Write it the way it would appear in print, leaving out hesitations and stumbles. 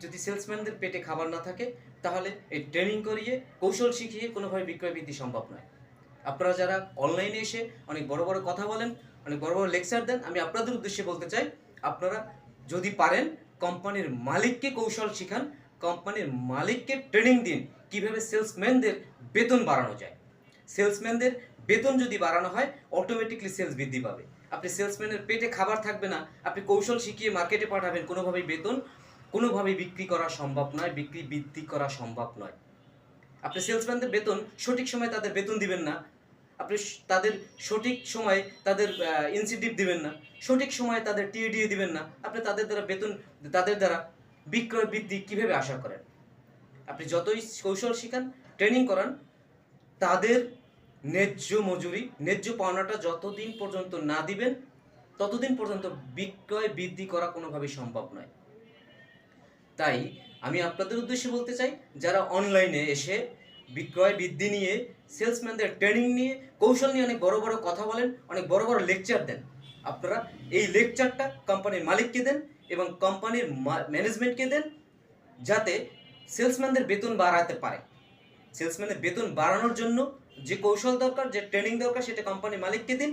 যদি সেলসম্যানদের পেটে খাবার না থাকে তাহলে এই ট্রেনিং করিয়ে কৌশল শিখিয়ে কোনোভাবে বিক্রয় বৃদ্ধি সম্ভব নয়। আপনারা যারা অনলাইনে এসে অনেক বড় বড় কথা বলেন, অনেক বড় বড় লেকচার দেন, আমি আপনাদের উদ্দেশ্যে বলতে চাই আপনারা যদি পারেন কোম্পানির মালিককে কৌশল শিখান, কোম্পানির মালিককে ট্রেনিং দিন কীভাবে সেলসম্যানদের বেতন বাড়ানো যায়। সেলসম্যানদের বেতন যদি বাড়ানো হয় অটোমেটিকলি সেলস বৃদ্ধি পাবে। আপনি সেলসম্যানের পেটে খাবার থাকবে না, আপনি কৌশল শিখিয়ে মার্কেটে পাঠাবেন, কোনোভাবেই বেতন কোনোভাবেই বিক্রি করা সম্ভব নয়, বিক্রি বৃদ্ধি করা সম্ভব নয়। আপনি সেলসম্যানদের বেতন সঠিক সময়ে তাদের বেতন দিবেন না, আপনি তাদের সঠিক সময়ে তাদের ইনসেন্টিভ দিবেন না, সঠিক সময়ে তাদের টিএডিএ দিবেন না, আপনি তাদের দ্বারা বেতন তাদের দ্বারা বিক্রয় বৃদ্ধি কীভাবে আশা করেন? আপনি যতই কৌশল শিখান, ট্রেনিং করান, তাদের ন্যায্য মজুরি, ন্যায্য পাওনাটা যতদিন পর্যন্ত না দিবেন ততদিন পর্যন্ত বিক্রয় বৃদ্ধি করা কোনোভাবেই সম্ভব নয়। তাই আমি আপনাদের উদ্দেশ্যে বলতে চাই, যারা অনলাইনে এসে বিক্রয় বৃদ্ধি নিয়ে, সেলসম্যানদের ট্রেনিং নিয়ে, কৌশল নিয়ে অনেক বড় বড় কথা বলেন, অনেক বড় বড় লেকচার দেন, আপনারা এই লেকচারটা কোম্পানির মালিককে দেন এবং কোম্পানির ম্যানেজমেন্টকে দেন, যাতে সেলসম্যানদের বেতন বাড়াতে পারে। সেলসম্যানের বেতন বাড়ানোর জন্য যে কৌশল দরকার, যে ট্রেনিং দরকার, সেটা কোম্পানির মালিককে দিন।